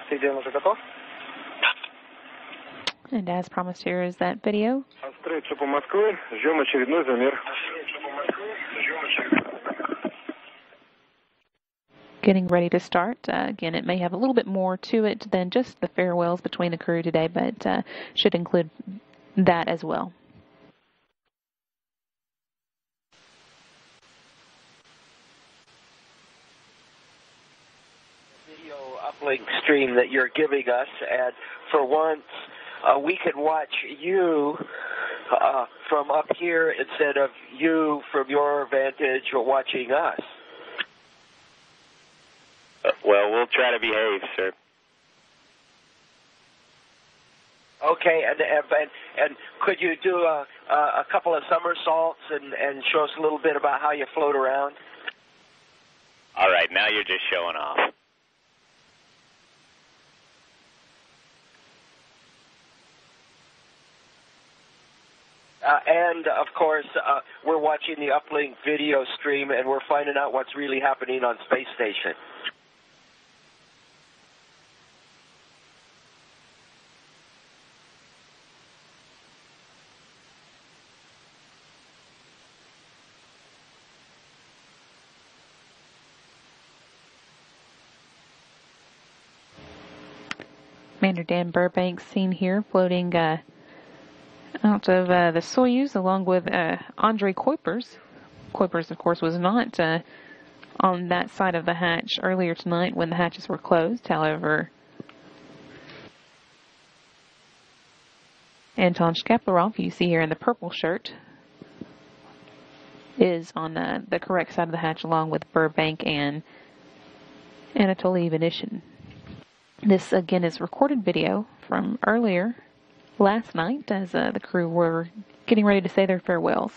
CDM уже готов? And as promised, here is that video. Строить ЦУПа Москвы. Ждем очередной замер. Getting ready to start. Again, it may have a little bit more to it than just the farewells between the crew today, but should include that as well. Video uplink stream that you're giving us, and for once we can watch you from up here instead of you from your vantage or watching us. Well, we'll try to behave, sir. Okay, and could you do a couple of somersaults and show us a little bit about how you float around? All right, now you're just showing off. And, of course, we're watching the uplink video stream, and we're finding out what's really happening on Space Station. Commander Dan Burbank seen here floating out of the Soyuz along with Andre Kuipers. Kuipers, of course, was not on that side of the hatch earlier tonight when the hatches were closed. However, Anton Shkaplerov, you see here in the purple shirt, is on the correct side of the hatch along with Burbank and Anatoly Ivanishin. This, again, is recorded video from earlier last night as the crew were getting ready to say their farewells.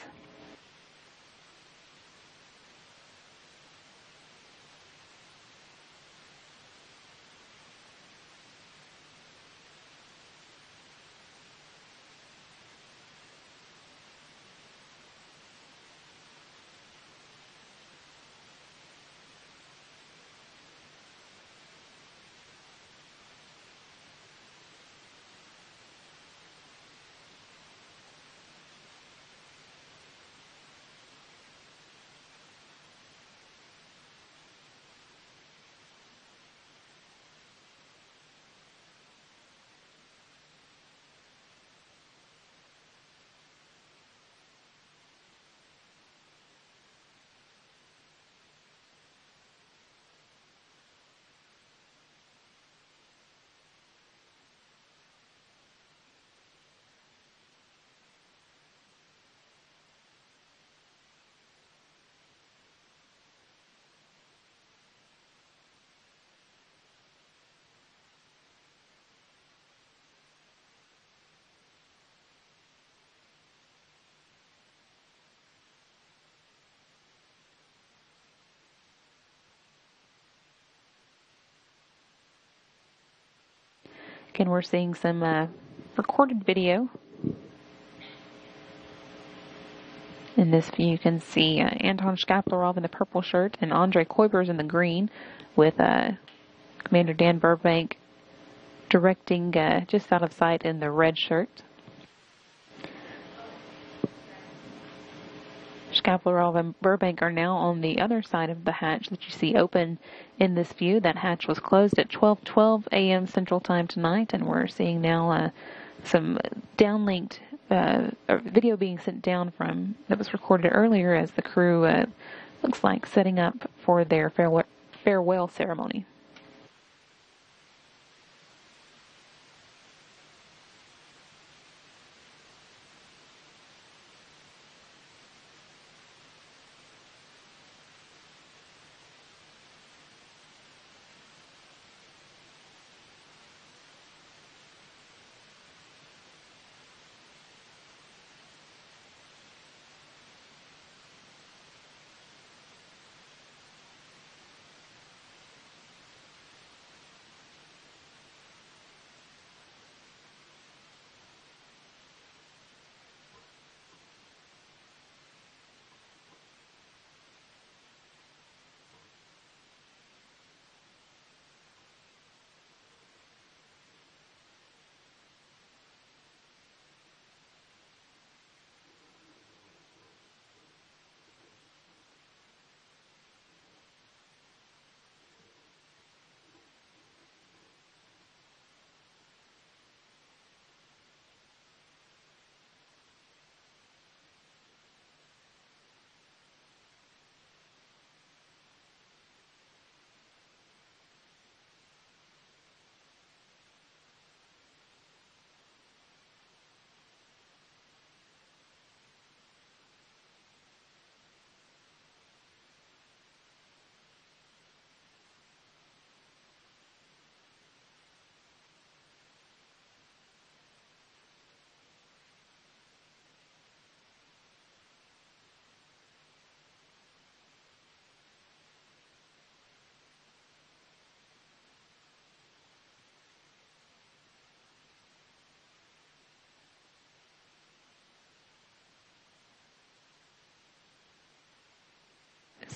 Again, we're seeing some recorded video. In this view, you can see Anton Shkaplerov in the purple shirt and Andre Kuipers in the green, with Commander Dan Burbank directing just out of sight in the red shirt. Shkaplerov and Burbank are now on the other side of the hatch that you see open in this view. That hatch was closed at 12:12 a.m. Central Time tonight, and we're seeing now some downlinked video being sent down from that was recorded earlier as the crew looks like setting up for their farewell ceremony.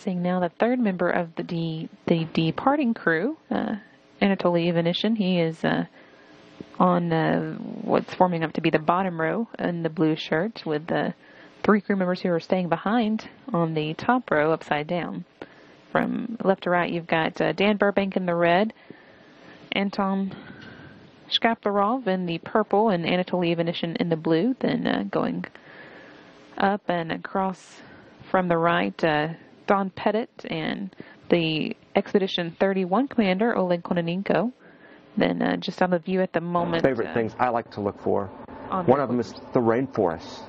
seeing now the third member of the departing crew, Anatoly Ivanishin. He is on what's forming up to be the bottom row in the blue shirt, with the 3 crew members who are staying behind on the top row upside down. From left to right, you've got Dan Burbank in the red, Anton Shkaplerov in the purple, and Anatoly Ivanishin in the blue. Then going up and across from the right, Don Pettit and the Expedition 31 commander, Oleg Kononenko. Then just on the view at the moment. Favorite things I like to look for. One of them is the rainforest.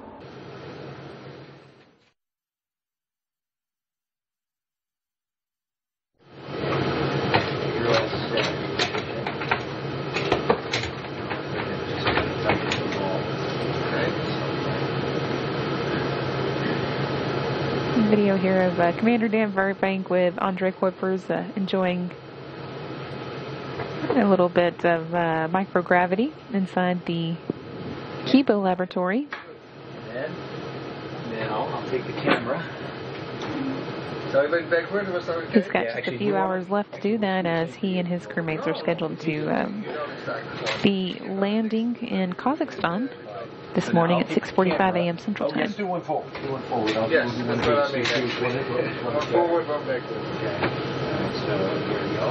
Video here of Commander Dan Burbank with Andre Kuipers enjoying a little bit of microgravity inside the Kibo laboratory. And now I'll take the camera. So I look backward. Was that okay? He's got just a few hours left to do that, as he and his crewmates are scheduled to be landing in Kazakhstan this morning at 6:45 a.m. Central Time. Let's do one forward. Do one forward. Yes, that's what I mean. One forward, one backward. Okay. So here we go.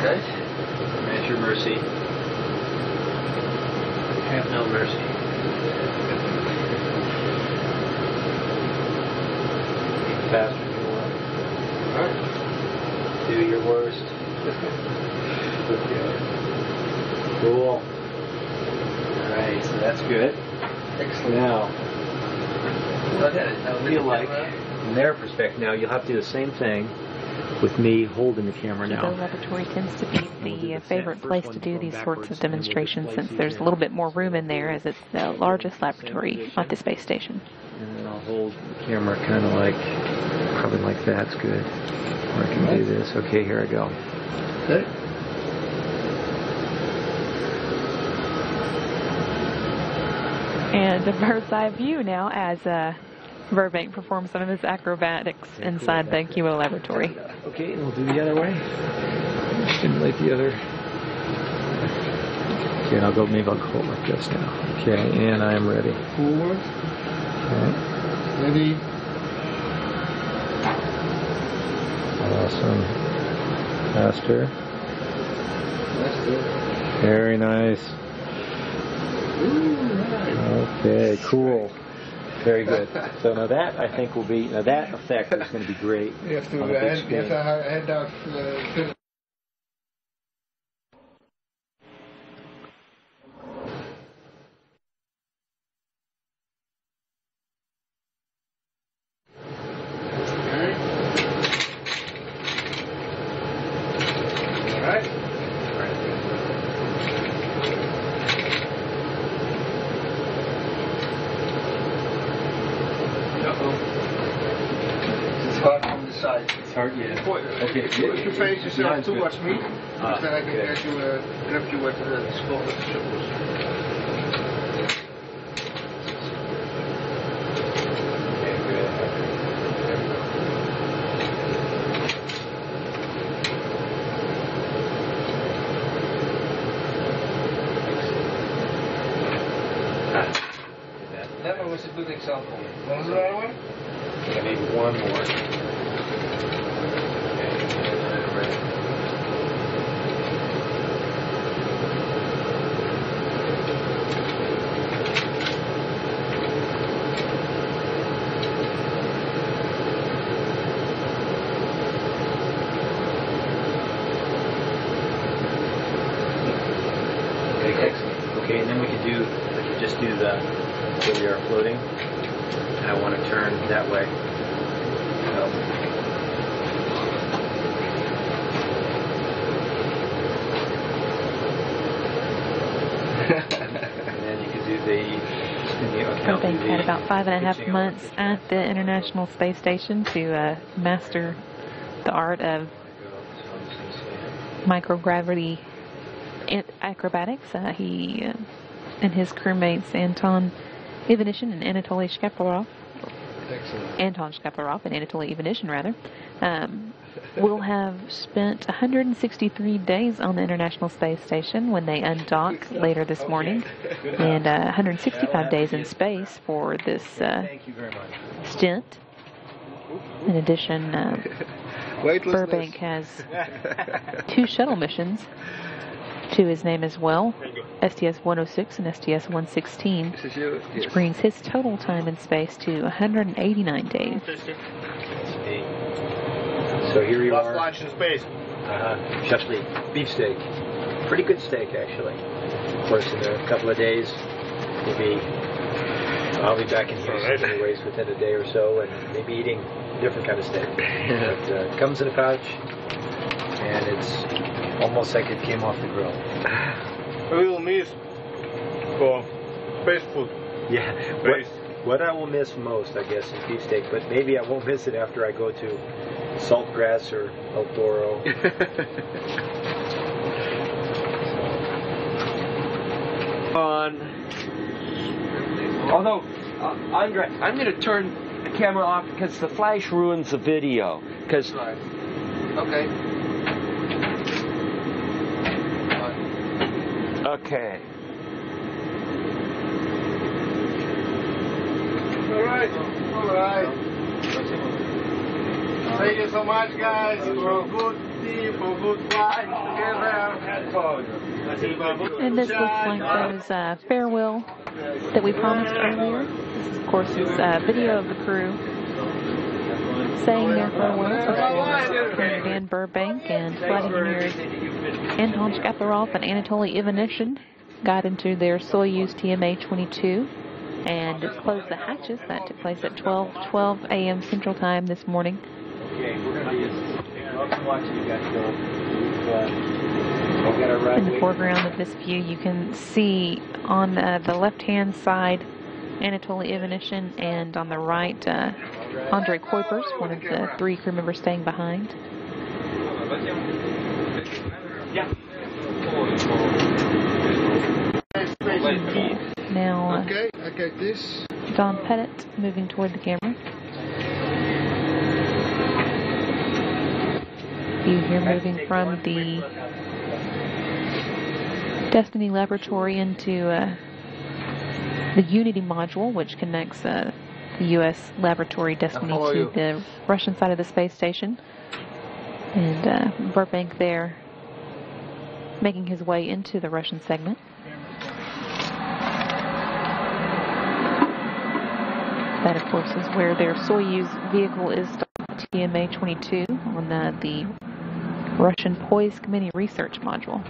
Okay. Measure mercy. Have no mercy. Faster if you want. All right. Do your worst. Cool. All right, so that's good. Excellent. Now, I feel like, from their perspective, now you'll have to do the same thing with me holding the camera now. The laboratory tends to be the favorite place to do these sorts of demonstrations, since there's a little bit more room in there, as it's the largest laboratory at the space station. And then I'll hold the camera kind of like, probably like that's good. Or I can do this. Okay, here I go. Okay. And a bird's eye view now as Burbank performs some of his acrobatics inside the Kibo laboratory. Okay, and we'll do the other way. Stimulate the other. Okay, and maybe I'll go like this now. Okay, and I am ready. Forward. Okay. Ready. Awesome. Faster. Very nice. Okay, cool. Very good. So now that, I think, will be, now that effect is going to be great. You have to head out. Okay, if you face yourself towards me, because then I can get you grab you at the spot with the circles. Okay, good. That one was a good example. What was the other one? Yeah, maybe one more. Okay, and then we could just do the, so we are floating. I want to turn that way. And then you can do the... Burbank had about 5.5 months at the International Space Station to master the art of microgravity acrobatics. He and his crewmates Anton Ivanishin and Anatoly Shkaplerov Anton Shkaplerov and Anatoly Ivanishin, rather, will have spent 163 days on the International Space Station when they undock later this morning, and 165 days in space for this stint. In addition, Burbank has 2 shuttle missions to his name as well, STS-106 and STS-116, which brings his total time in space to 189 days. So here you are. Lunch in space. Chef's beefsteak. Pretty good steak, actually. Of course, in a couple of days, I'll be back in Houston anyways within a day or so, and maybe eating a different kind of steak. But it comes in a pouch, and it's almost like it came off the grill. We will miss for space food. Yeah. What I will miss most, I guess, is beefsteak, but maybe I won't miss it after I go to Saltgrass or El Toro. Although, Andre, I'm going to turn the camera off because the flash ruins the video. Because. Okay. Okay. All right. Thank you so much, guys, for a good team, for good flight together. And this looks like those farewell that we promised earlier. This is, of course, is video of the crew saying their farewells before Dan Burbank and flight engineers Anton Shkaplerov and Anatoly Ivanishin got into their Soyuz TMA-22 and closed the hatches. That took place at 12:12 a.m. Central Time this morning. In the foreground of this view, you can see on the left-hand side Anatoly Ivanishin, and on the right Andrei Kuipers, one of the 3 crew members staying behind. Now, Don Pettit moving toward the camera. View here moving from the Destiny laboratory into the Unity module, which connects the U.S. laboratory Destiny to the Russian side of the space station. And Burbank there making his way into the Russian segment. That, of course, is where their Soyuz vehicle is, TMA-22, on the Russian Poise Committee research module.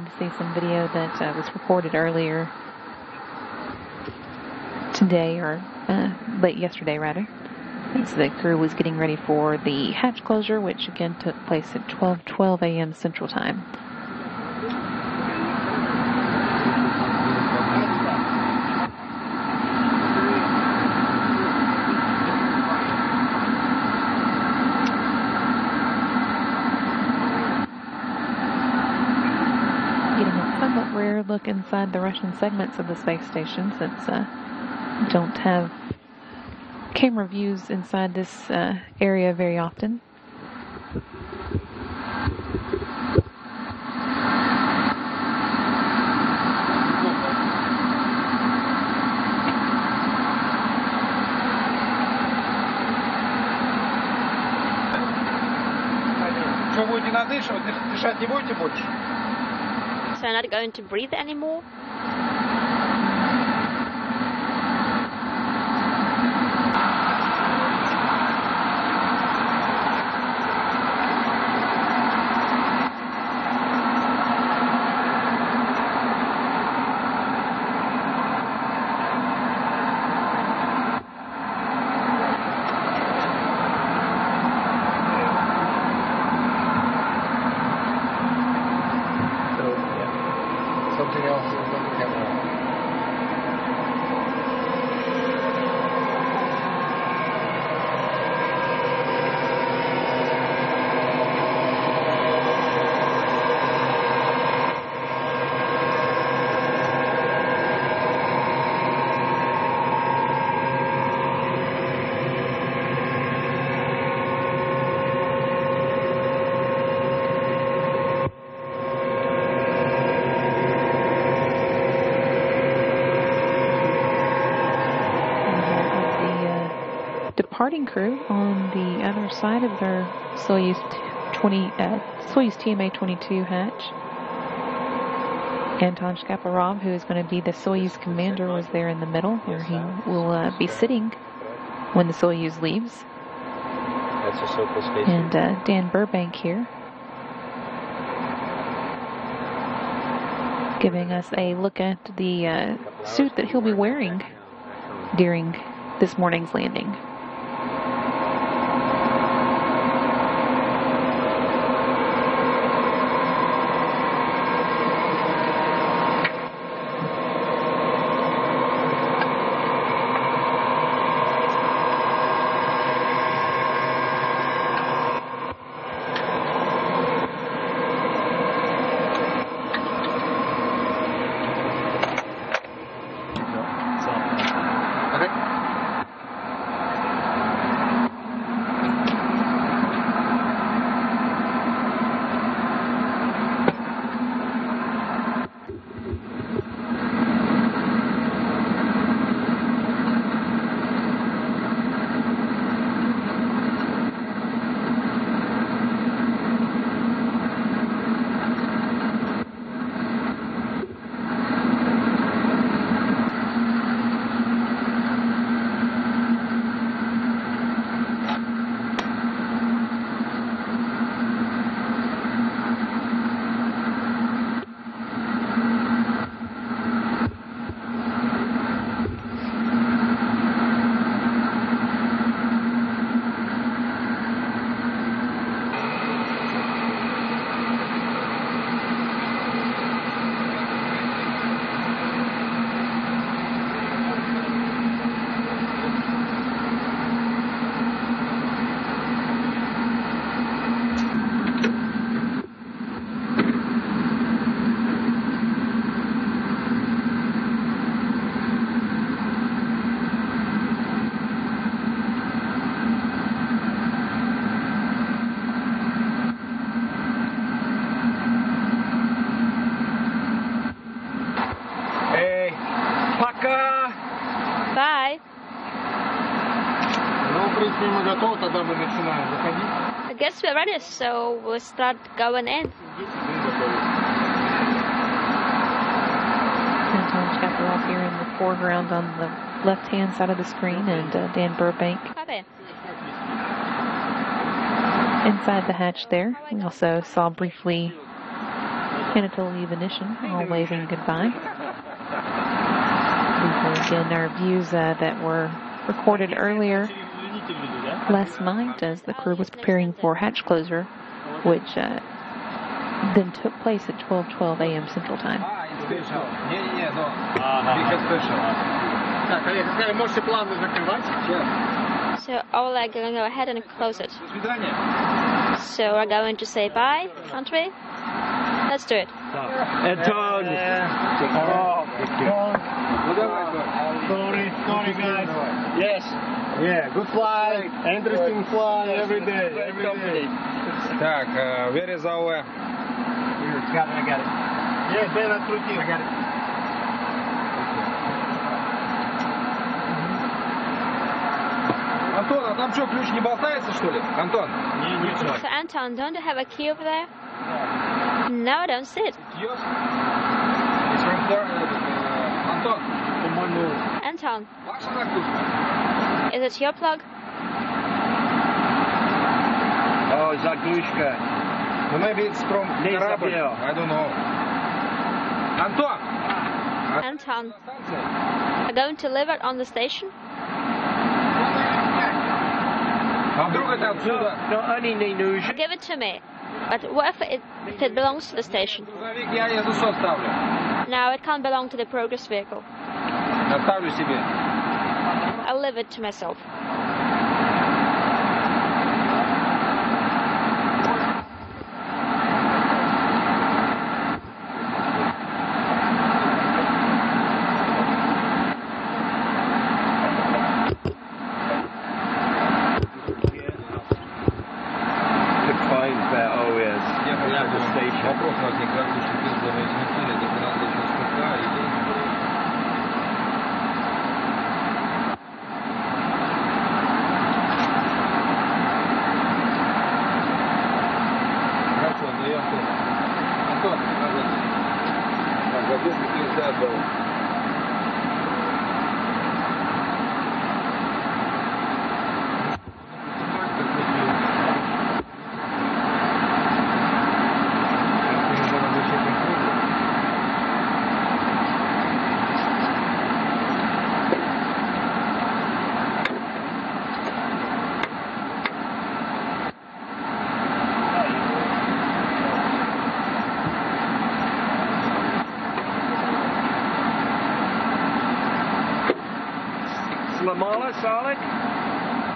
starting to see some video that was recorded earlier today, or late yesterday rather, as the crew was getting ready for the hatch closure, which again took place at 12:12 a.m. Central Time. Rare look inside the Russian segments of the space station, since don't have camera views inside this area very often. Что будете надышивать? Дышать не будете больше? So I'm not going to breathe anymore? Something else is on the camera. Departing crew on the other side of their Soyuz TMA-22 hatch. Anton Shkaplerov, who is going to be the Soyuz commander, was there in the middle, where he will be sitting when the Soyuz leaves. That's a Sokol space. And Dan Burbank here, giving us a look at the suit that he'll be wearing during this morning's landing. Bye. Ну, в принципе, мы готовы, тогда мы начинаем заходить. I guess we're ready, so we'll start going in. Anton Shkaplerov here in the foreground on the left-hand side of the screen, and Dan Burbank inside the hatch there. We also saw briefly Anatoly Venetian, all waving goodbye. These are again our views that were recorded earlier last night as the crew was preparing for hatch closure, which then took place at 12:12 a.m. Central Time. So Oleg going to go ahead and close it. So we're going to say bye, aren't we? Let's do it. Anton! Sorry guys. Yes. Yeah, good flight, interesting flight every day. Так, where is our... I got it. Yeah, Ben, I got it. Антон, а там что, ключ не болтается, что ли? Антон? So Anton, don't you have a key over there? No, I don't see it. Yours? It's from there. Антон? Anton, Ваш она ключ? is it your plug? Oh, Zagushka. Well, maybe it's from корабль. I don't know. Антон! Anton, are going to leave it on the station? А вдруг это отсюда? Give it to me. But what if it belongs to the station? Грузовик я езду оставлю. No, it can't belong to the progress vehicle. Оставлю себе. I'll leave it to myself. Вопрос возник, как лучше пилзовые измерители, это надо еще сколько или... Хорошо, да я Антон. Антон, так, задержку пилза отдал. Lamala, solid?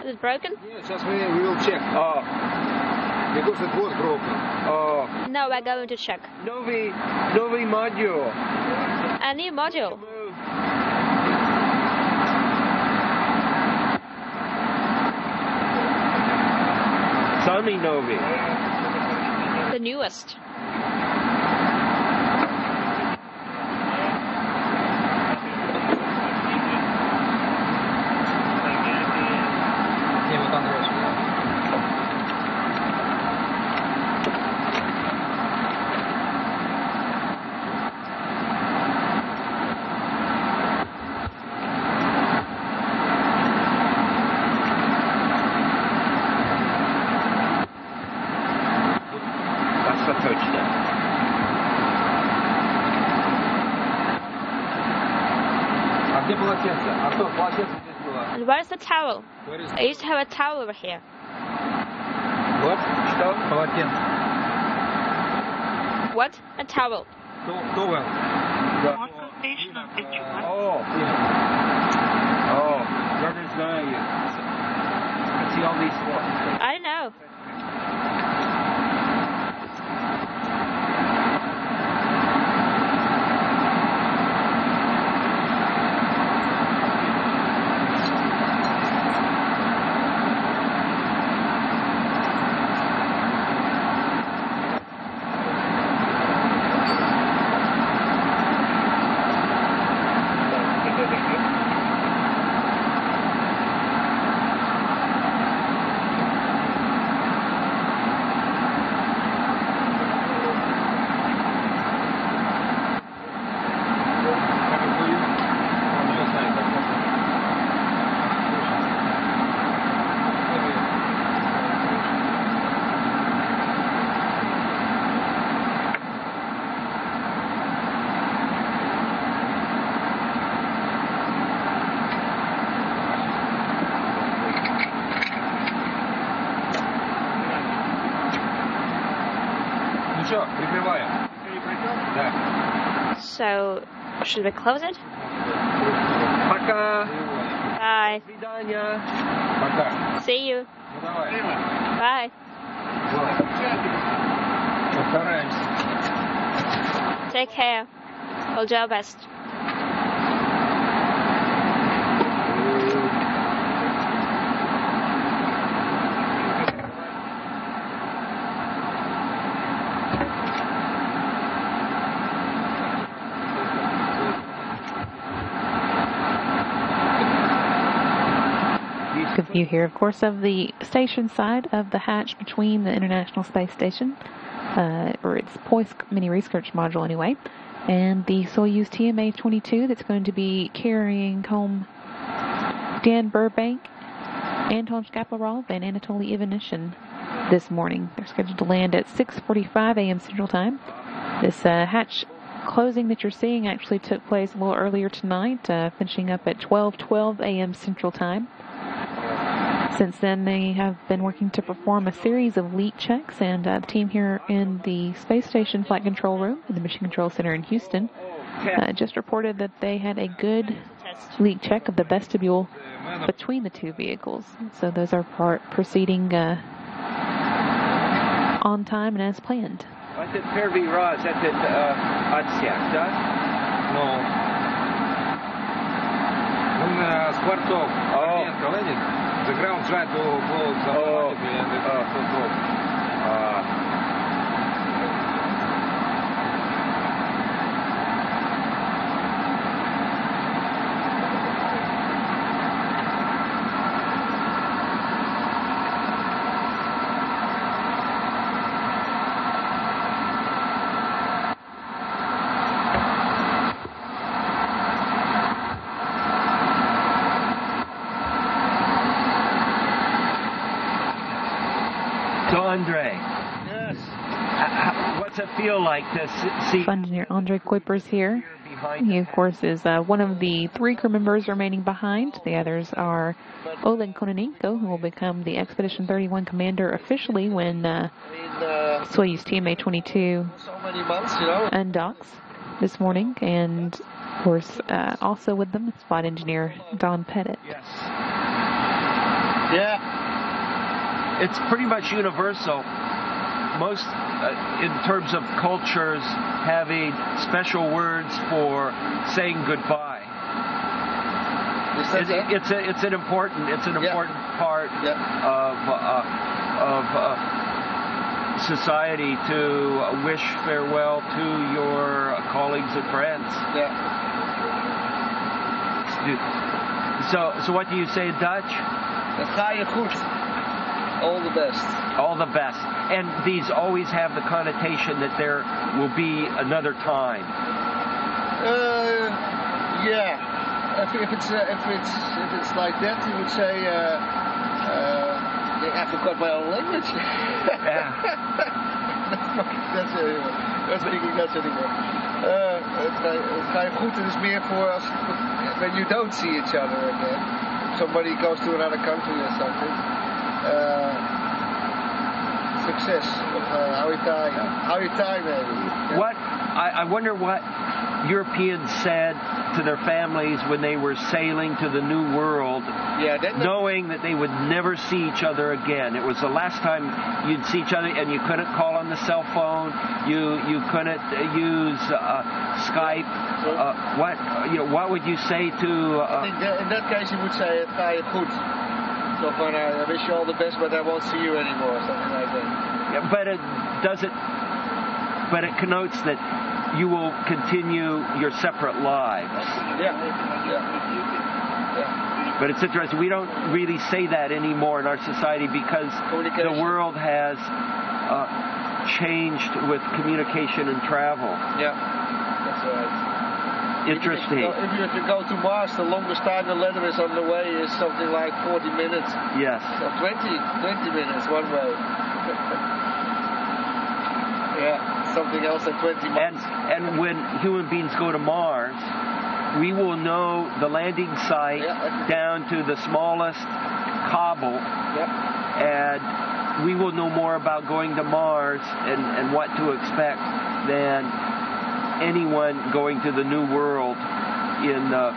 Is it broken? Нет, сейчас we will check. Oh. Because it was broken. Oh. No, we're going to check. Novi module. A new module. Sami Novi. The newest. Не, вот Андрей. That's a touchdown. А где полотенце? Антон, полотенце здесь было. And where's the towel? Where is I used to have a towel over here. Вот, что? Полотенце. What? A towel. Towel. Oh. Oh. Brothers value. I see all these spots. I don't know. So, should we close it? Пока. Bye. До свидания. See you. Bye. Take care. We'll do our best. Good view here, of course, of the station side of the hatch between the International Space Station, or its Poisk mini research module anyway, and the Soyuz TMA-22 that's going to be carrying home Dan Burbank, Anton Shkaplerov, and Anatoly Ivanishin this morning. They're scheduled to land at 6:45 a.m. Central Time. This hatch closing that you're seeing actually took place a little earlier tonight, finishing up at 12:12 a.m. Central Time. Since then, they have been working to perform a series of leak checks, and the team here in the Space Station Flight Control Room in the Mission Control Center in Houston just reported that they had a good leak check of the vestibule between the two vehicles. So those are proceeding on time and as planned. Это первый раз этот отсек, да? No. Скворцов. The ground tried to close automatically and it So, Andre. Yes. What's it feel like to see? Flight Engineer Andre Kuipers here. He, of course, is one of the 3 crew members remaining behind. The others are Oleg Kononenko, who will become the Expedition 31 commander officially when Soyuz TMA-22 undocks this morning. And, of course, also with them is Flight Engineer Don Pettit. Yes. Yeah. It's pretty much universal. Most, in terms of cultures, having special words for saying goodbye. It's an important part of society to wish farewell to your colleagues and friends. Yeah. So what do you say in Dutch? Dat ga je goed. All the best. All the best. And these always have the connotation that there will be another time. Yeah. If it's like that, you would say, I forgot my own language. Yeah. That's speaking Dutch anymore. Het ga je goed. Het is meer voor als when you don't see each other again. Somebody goes to another country or something. Success. How you tie, maybe. Yeah. What I wonder what Europeans said to their families when they were sailing to the New World, knowing that they would never see each other again. It was the last time you'd see each other, and you couldn't call on the cell phone. You couldn't use Skype. What would you say to? I think in that case you would say het ga je goed. So far, I wish you all the best, but I won't see you anymore, something like that. Yeah, but it connotes that you will continue your separate lives. Yeah. But it's interesting. We don't really say that anymore in our society because the world has changed with communication and travel. Yeah, that's right. Interesting. If you go to Mars, the longest time the letter is on the way is something like 40 minutes. Yes. So 20 minutes one way. Yeah, something else at 20 months. And when human beings go to Mars, we will know the landing site down to the smallest cobble. Yeah. And we will know more about going to Mars and what to expect than anyone going to the New World in the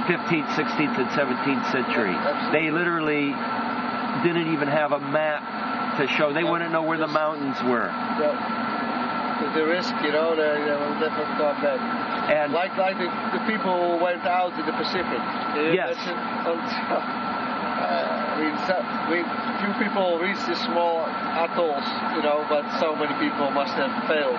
15th, 16th, and 17th century. They literally didn't even have a map to show. They wouldn't know where the mountains were. The risk, they will never come back. And like the people who went out in the Pacific. Yes. Few people reached the small atolls, but so many people must have failed.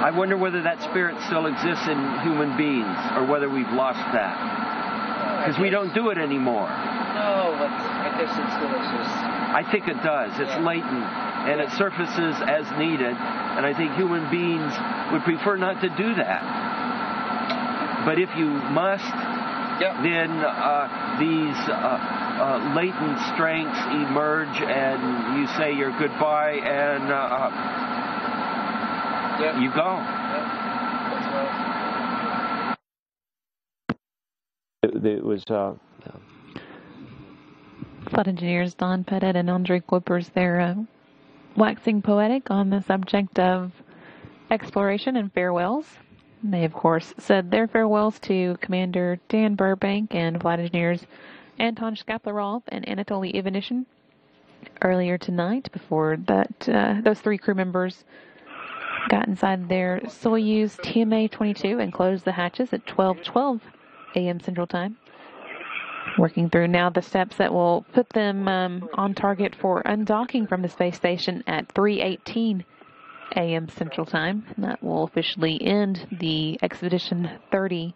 I wonder whether that spirit still exists in human beings, or whether we've lost that. Because we don't do it anymore. No, but I guess it still exists. I think it does. It's latent, and it surfaces as needed. And I think human beings would prefer not to do that. But if you must, then these latent strengths emerge, and you say your goodbye, and you go. That's right. It was... Flight engineers Don Pettit and Andre Kuipers, they're waxing poetic on the subject of exploration and farewells. They, of course, said their farewells to Commander Dan Burbank and flight engineers Anton Shkaplerov and Anatoly Ivanishin earlier tonight before that those three crew members got inside their Soyuz TMA-22 and closed the hatches at 12:12 a.m. Central Time. Working through now the steps that will put them on target for undocking from the space station at 3:18 a.m. Central Time. And that will officially end the Expedition 30.